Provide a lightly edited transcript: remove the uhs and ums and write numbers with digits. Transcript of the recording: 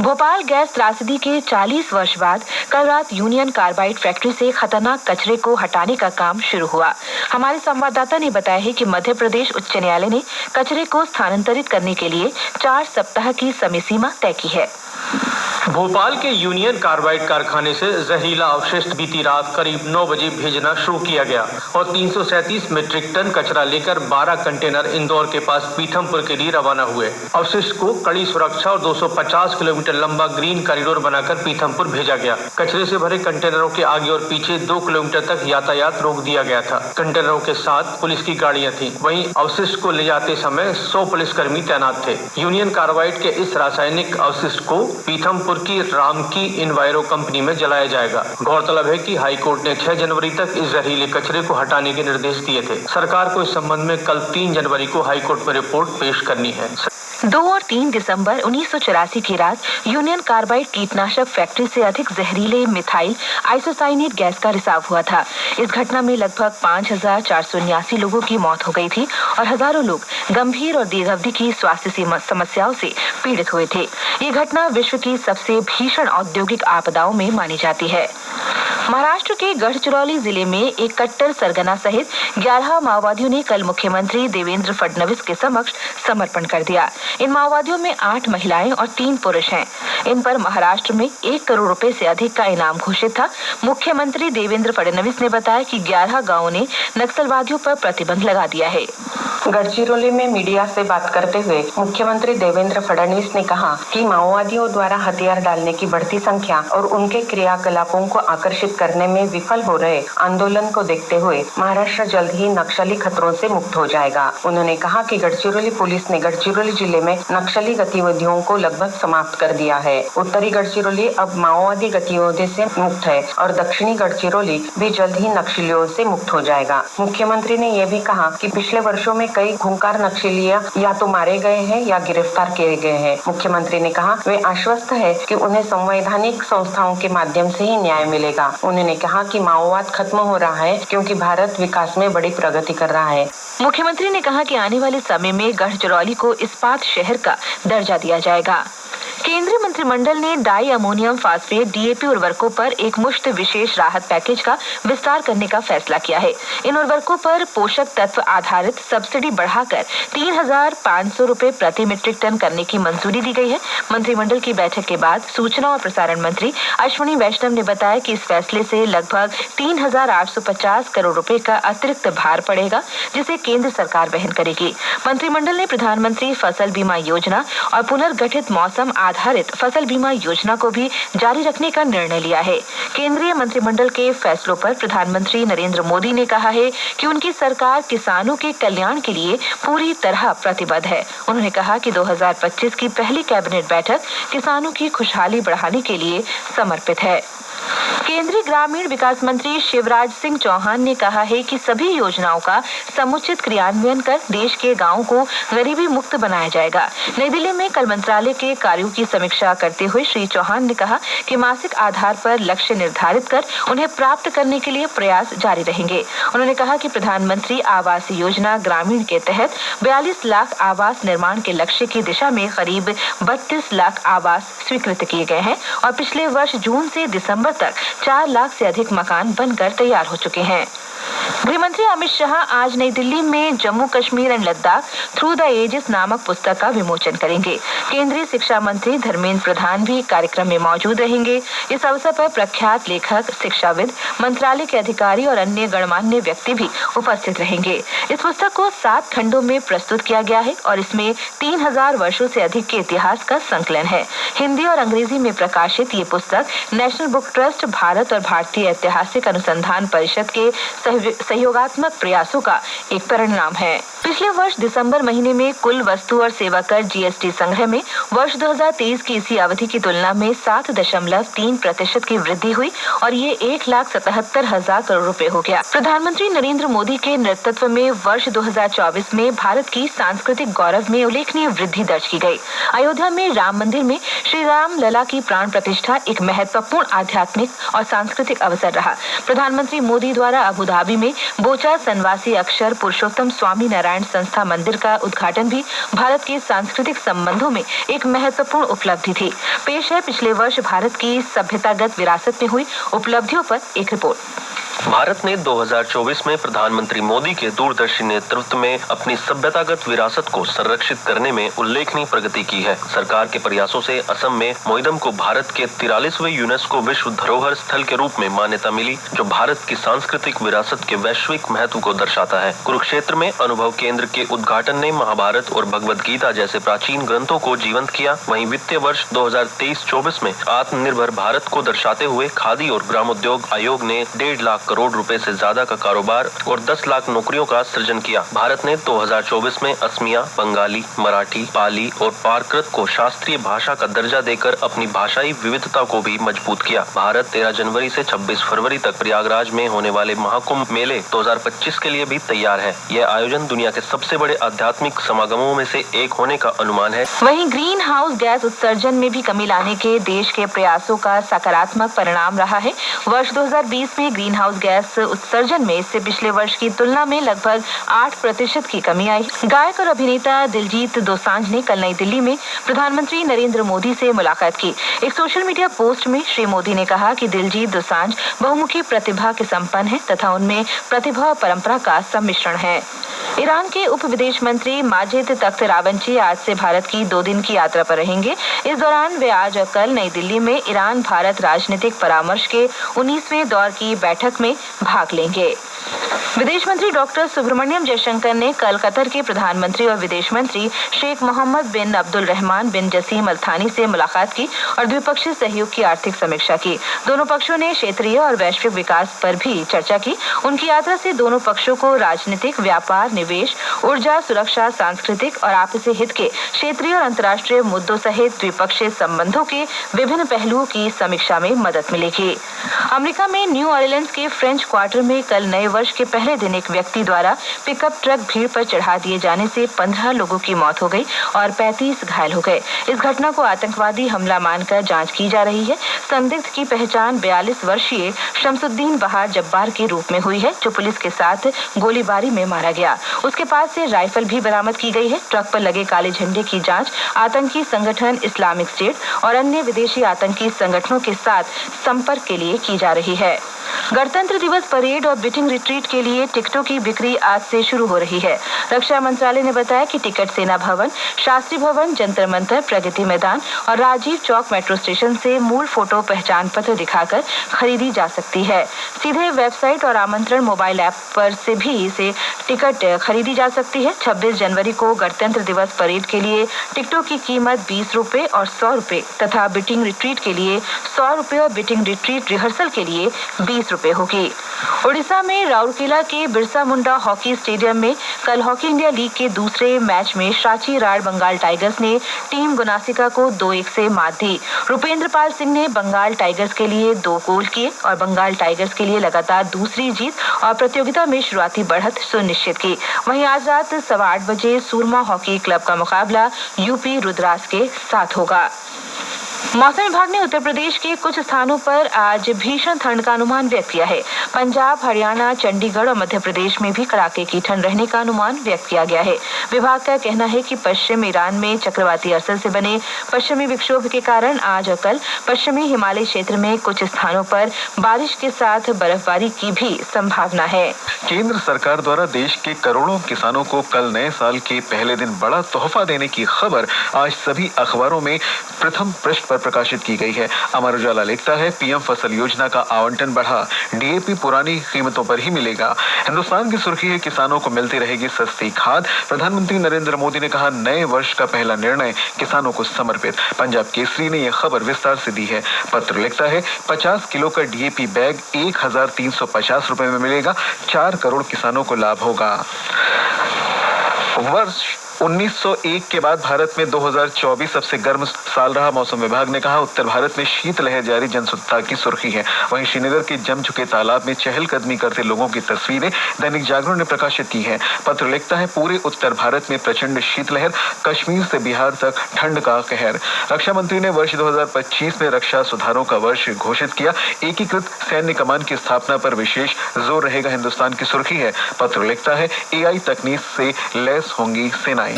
Bhopal gas त्रासदी के 40 वर्ष बाद कल रात यूनियन कार्बाइड फैक्ट्री से खतरनाक कचरे को हटाने का काम शुरू हुआ। हमारे संवाददाता ने बताया है कि मध्य प्रदेश उच्च न्यायालय ने कचरे को स्थानांतरित करने के लिए 4 सप्ताह की समय सीमा तय की है। भोपाल के यूनियन कार्बाइड कारखाने से जहरीला अवशिष्ट बीती रात करीब 9 बजे भेजना शुरू किया गया और 337 मीट्रिक टन कचरा लेकर 12 कंटेनर इंदौर के पास पीथमपुर के लिए रवाना हुए। अवशिष्ट को कड़ी सुरक्षा और 250 किलोमीटर लंबा ग्रीन कॉरिडोर बनाकर पीथमपुर भेजा गया। कचरे से भरे कंटेनरों के आगे और पीछे 2 किलोमीटर तक यातायात रोक दिया गया था। कंटेनरों के साथ पुलिस की गाड़ियां थी। वहीं अवशिष्ट को ले जाते समय 100 पुलिसकर्मी तैनात थे। यूनियन कार्बाइड के इस रासायनिक अवशिष्ट को पीथमपुर की रामकी इन्वायरो कंपनी में जलाया जाएगा। गौरतलब है कि हाईकोर्ट ने 6 जनवरी तक इस जहरीले कचरे को हटाने के निर्देश दिए थे। सरकार को इस संबंध में कल 3 जनवरी को हाईकोर्ट में रिपोर्ट पेश करनी है। 2 और 3 दिसंबर 1984 की रात यूनियन कार्बाइड कीटनाशक फैक्ट्री से अधिक जहरीले मिथाइल आइसोसाइनेट गैस का रिसाव हुआ था। इस घटना में लगभग 5479 लोगों की मौत हो गई थी और हजारों लोग गंभीर और दीर्घावधि की स्वास्थ्य समस्याओं से पीड़ित हुए थे। ये घटना विश्व की सबसे भीषण औद्योगिक आपदाओं में मानी जाती है। महाराष्ट्र के गढ़चिरौली जिले में एक कट्टर सरगना सहित 11 माओवादियों ने कल मुख्यमंत्री देवेंद्र फडणवीस के समक्ष समर्पण कर दिया। इन माओवादियों में 8 महिलाएं और 3 पुरुष हैं। इन पर महाराष्ट्र में 1 करोड़ रुपए से अधिक का इनाम घोषित था। मुख्यमंत्री देवेंद्र फडणवीस ने बताया कि 11 गांवों ने नक्सलवादियों पर प्रतिबंध लगा दिया है। गढ़चिरौली में मीडिया से बात करते हुए मुख्यमंत्री देवेंद्र फडणवीस ने कहा कि माओवादियों द्वारा हथियार डालने की बढ़ती संख्या और उनके क्रियाकलापों को आकर्षित करने में विफल हो रहे आंदोलन को देखते हुए महाराष्ट्र जल्द ही नक्सली खतरों से मुक्त हो जाएगा। उन्होंने कहा कि गढ़चिरौली पुलिस ने गढ़चिरौली जिले में नक्सली गतिविधियों को लगभग समाप्त कर दिया है। उत्तरी गढ़चिरौली अब माओवादी गतिविधियों से मुक्त है और दक्षिणी गढ़चिरौली भी जल्द ही नक्सलियों से मुक्त हो जाएगा। मुख्यमंत्री ने यह भी कहा कि पिछले वर्षों में कई खूंखार नक्सलियां या तो मारे गए हैं या गिरफ्तार किए गए हैं। मुख्यमंत्री ने कहा वे आश्वस्त है कि उन्हें संवैधानिक संस्थाओं के माध्यम से ही न्याय मिलेगा। उन्होंने कहा कि माओवाद खत्म हो रहा है क्योंकि भारत विकास में बड़ी प्रगति कर रहा है। मुख्यमंत्री ने कहा कि आने वाले समय में गढ़चिरौली को इस्पात शहर का दर्जा दिया जाएगा। केंद्रीय मंत्रिमंडल ने डाई अमोनियम फास्फेट डीएपी उर्वरकों पर एक मुश्त विशेष राहत पैकेज का विस्तार करने का फैसला किया है। इन उर्वरकों पर पोषक तत्व आधारित सब्सिडी बढ़ाकर 3,500 रुपए प्रति मीट्रिक टन करने की मंजूरी दी गई है। मंत्रिमंडल की बैठक के बाद सूचना और प्रसारण मंत्री अश्विनी वैष्णव ने बताया कि इस फैसले से लगभग 3,850 करोड़ रुपए का अतिरिक्त भार पड़ेगा, जिसे केंद्र सरकार वहन करेगी। मंत्रिमंडल ने प्रधानमंत्री फसल बीमा योजना और पुनर्गठित मौसम आधारित फसल बीमा योजना को भी जारी रखने का निर्णय लिया है। केंद्रीय मंत्रिमंडल के फैसलों पर प्रधानमंत्री नरेंद्र मोदी ने कहा है कि उनकी सरकार किसानों के कल्याण के लिए पूरी तरह प्रतिबद्ध है। उन्होंने कहा कि 2025 की पहली कैबिनेट बैठक किसानों की खुशहाली बढ़ाने के लिए समर्पित है। केंद्रीय ग्रामीण विकास मंत्री शिवराज सिंह चौहान ने कहा है कि सभी योजनाओं का समुचित क्रियान्वयन कर देश के गांवों को गरीबी मुक्त बनाया जाएगा। नई दिल्ली में कल मंत्रालय के कार्यों की समीक्षा करते हुए श्री चौहान ने कहा कि मासिक आधार पर लक्ष्य निर्धारित कर उन्हें प्राप्त करने के लिए प्रयास जारी रहेंगे। उन्होंने कहा कि प्रधानमंत्री आवास योजना ग्रामीण के तहत 42 लाख आवास निर्माण के लक्ष्य की दिशा में करीब 32 लाख आवास स्वीकृत किए गए हैं और पिछले वर्ष जून से दिसंबर तक 4 लाख से अधिक मकान बनकर तैयार हो चुके हैं। गृहमंत्री अमित शाह आज नई दिल्ली में Jammu Kashmir and Ladakh through the ages नामक पुस्तक का विमोचन करेंगे। केंद्रीय शिक्षा मंत्री धर्मेंद्र प्रधान भी कार्यक्रम में मौजूद रहेंगे। इस अवसर पर प्रख्यात लेखक, शिक्षाविद, मंत्रालय के अधिकारी और अन्य गणमान्य व्यक्ति भी उपस्थित रहेंगे। इस पुस्तक को 7 खंडों में प्रस्तुत किया गया है और इसमें 3000 वर्षों से अधिक के इतिहास का संकलन है। हिंदी और अंग्रेजी में प्रकाशित ये पुस्तक नेशनल बुक ट्रस्ट, भारत और भारतीय ऐतिहासिक अनुसंधान परिषद के सहयोगात्मक प्रयासों का एक परिणाम है। पिछले वर्ष दिसंबर महीने में कुल वस्तु और सेवा कर जीएसटी संग्रह में वर्ष 2023 की इसी अवधि की तुलना में 7.3% की वृद्धि हुई और ये 1,77,000 करोड़ रुपए हो गया। प्रधानमंत्री नरेंद्र मोदी के नेतृत्व में वर्ष 2024 में भारत की सांस्कृतिक गौरव में उल्लेखनीय वृद्धि दर्ज की गई। अयोध्या में राम मंदिर में श्री राम लला की प्राण प्रतिष्ठा एक महत्वपूर्ण आध्यात्मिक और सांस्कृतिक अवसर रहा। प्रधानमंत्री मोदी द्वारा अबू धाबी में बोचा सनवासी अक्षर पुरुषोत्तम स्वामी नारायण नारायण संस्था मंदिर का उद्घाटन भी भारत के सांस्कृतिक संबंधों में एक महत्वपूर्ण उपलब्धि थी। पेश है पिछले वर्ष भारत की सभ्यतागत विरासत में हुई उपलब्धियों पर एक रिपोर्ट। भारत ने 2024 में प्रधानमंत्री मोदी के दूरदर्शी नेतृत्व में अपनी सभ्यतागत विरासत को संरक्षित करने में उल्लेखनीय प्रगति की है। सरकार के प्रयासों से असम में मोइदम को भारत के 43वें यूनेस्को विश्व धरोहर स्थल के रूप में मान्यता मिली, जो भारत की सांस्कृतिक विरासत के वैश्विक महत्व को दर्शाता है। कुरुक्षेत्र में अनुभव केंद्र के उद्घाटन ने महाभारत और भगवद गीता जैसे प्राचीन ग्रंथों को जीवंत किया। वहीं वित्तीय वर्ष 2023-24 में आत्मनिर्भर भारत को दर्शाते हुए खादी और ग्रामोद्योग आयोग ने 1.5 लाख करोड़ रुपए से ज्यादा का कारोबार और 10 लाख नौकरियों का सृजन किया। भारत ने 2024 में असमिया, बंगाली, मराठी, पाली और प्राकृत को शास्त्रीय भाषा का दर्जा देकर अपनी भाषाई विविधता को भी मजबूत किया। भारत 13 जनवरी से 26 फरवरी तक प्रयागराज में होने वाले महाकुंभ मेले 2025 के लिए भी तैयार है। यह आयोजन दुनिया के सबसे बड़े आध्यात्मिक समागमों में से एक होने का अनुमान है। वहीं ग्रीन हाउस गैस उत्सर्जन में भी कमी लाने के देश के प्रयासों का सकारात्मक परिणाम रहा है। वर्ष 2020 में ग्रीन हाउस गैस उत्सर्जन में इससे पिछले वर्ष की तुलना में लगभग 8% की कमी आई। गायक और अभिनेता दिलजीत दोसांझ ने कल नई दिल्ली में प्रधानमंत्री नरेंद्र मोदी से मुलाकात की। एक सोशल मीडिया पोस्ट में श्री मोदी ने कहा कि दिलजीत दोसांझ बहुमुखी प्रतिभा के संपन्न है तथा उनमें प्रतिभा और परंपरा का सम्मिश्रण है। ईरान के उप विदेश मंत्री माजिद तख्त रावंची आज से भारत की 2 दिन की यात्रा पर रहेंगे। इस दौरान वे आज और कल नई दिल्ली में ईरान भारत राजनीतिक परामर्श के 19वें दौर की बैठक में भाग लेंगे। विदेश मंत्री डॉक्टर सुब्रमण्यम जयशंकर ने कल कतर के प्रधानमंत्री और विदेश मंत्री शेख मोहम्मद बिन अब्दुल रहमान बिन जसीम अल थानी से मुलाकात की और द्विपक्षीय सहयोग की आर्थिक समीक्षा की। दोनों पक्षों ने क्षेत्रीय और वैश्विक विकास पर भी चर्चा की। उनकी यात्रा से दोनों पक्षों को राजनीतिक, व्यापार, निवेश, ऊर्जा, सुरक्षा, सांस्कृतिक और आपसी हित के क्षेत्रीय और अंतर्राष्ट्रीय मुद्दों सहित द्विपक्षीय संबंधों के विभिन्न पहलुओं की समीक्षा में मदद मिलेगी। अमेरिका में न्यू ऑरलियंस के फ्रेंच क्वार्टर में कल नए वर्ष के पहले दिन एक व्यक्ति द्वारा पिकअप ट्रक भीड़ पर चढ़ा दिए जाने से 15 लोगों की मौत हो गई और 35 घायल हो गए। इस घटना को आतंकवादी हमला मानकर जांच की जा रही है। संदिग्ध की पहचान 42 वर्षीय शमसुद्दीन बहार जब्बार के रूप में हुई है, जो पुलिस के साथ गोलीबारी में मारा गया। उसके पास से राइफल भी बरामद की गई है। ट्रक पर लगे काले झंडे की जांच आतंकी संगठन इस्लामिक स्टेट और अन्य विदेशी आतंकी संगठनों के साथ संपर्क के लिए की जा रही है। गणतंत्र दिवस परेड और बीटिंग रिट्रीट के लिए टिकटों की बिक्री आज से शुरू हो रही है। रक्षा मंत्रालय ने बताया कि टिकट सेना भवन, शास्त्री भवन, जंतर मंतर, प्रगति मैदान और राजीव चौक मेट्रो स्टेशन से मूल फोटो पहचान पत्र दिखाकर खरीदी जा सकती है। सीधे वेबसाइट और आमंत्रण मोबाइल ऐप पर से भी इसे टिकट खरीदी जा सकती है। 26 जनवरी को गणतंत्र दिवस परेड के लिए टिकटों की कीमत 20 रुपए और 100 रुपए तथा बीटिंग रिट्रीट के लिए 100 रुपए और बीटिंग रिट्रीट रिहर्सल के लिए 20 रुपए होगी। ओडिशा में राउरकेला के बिरसा मुंडा हॉकी स्टेडियम में कल हॉकी इंडिया लीग के दूसरे मैच में सांची राड बंगाल टाइगर्स ने टीम गुनासिका को 2-1 से मात दी। रुपेंद्र पाल सिंह ने बंगाल टाइगर्स के लिए 2 गोल किए और बंगाल टाइगर्स के लिए लगातार दूसरी जीत और प्रतियोगिता में शुरुआती बढ़त सुनिश्चित की। वहीं आज रात 8:15 बजे सूरमा हॉकी क्लब का मुकाबला यूपी रुद्रास के साथ होगा। मौसम विभाग ने उत्तर प्रदेश के कुछ स्थानों पर आज भीषण ठंड का अनुमान व्यक्त किया है। पंजाब, हरियाणा, चंडीगढ़ और मध्य प्रदेश में भी कड़ाके की ठंड रहने का अनुमान व्यक्त किया गया है। विभाग का कहना है कि पश्चिम ईरान में चक्रवाती असर से बने पश्चिमी विक्षोभ के कारण आज और कल पश्चिमी हिमालय क्षेत्र में कुछ स्थानों पर बारिश के साथ बर्फबारी की भी संभावना है। केंद्र सरकार द्वारा देश के करोड़ों किसानों को कल नए साल के पहले दिन बड़ा तोहफा देने की खबर आज सभी अखबारों में प्रथम पृष्ठ पर प्रकाशित की गई है। अमर उजाला लिखता है, पीएम फसल योजना का आवंटन बढ़ा, डीएपी पुरानी कीमतों पर ही मिलेगा। हिंदुस्तान की सुर्खी है, किसानों को मिलती रहेगी सस्ती खाद। प्रधानमंत्री नरेंद्र मोदी ने कहा, नए वर्ष का पहला निर्णय किसानों को समर्पित। पंजाब केसरी ने यह खबर विस्तार से दी है। पत्र लिखता है, 50 किलो का डीएपी बैग 1350 रुपए में मिलेगा। 4 करोड़ किसानों को लाभ होगा। वर्ष 1901 के बाद भारत में 2024 सबसे गर्म साल रहा। मौसम विभाग ने कहा, उत्तर भारत में शीतलहर जारी जनसुनता की सुर्खी है। वहीं श्रीनगर के जम चुके तालाब में चहलकदमी करते लोगों की तस्वीरें दैनिक जागरण ने प्रकाशित की है। पत्र लिखता है, पूरे उत्तर भारत में प्रचंड शीतलहर, कश्मीर से बिहार तक ठंड का कहर। रक्षा मंत्री ने वर्ष 2025 में रक्षा सुधारों का वर्ष घोषित किया। एकीकृत सैन्य कमान की स्थापना पर विशेष जोर रहेगा, हिंदुस्तान की सुर्खी है। पत्र लिखता है, AI तकनीक से लैस होंगी सेनाएं।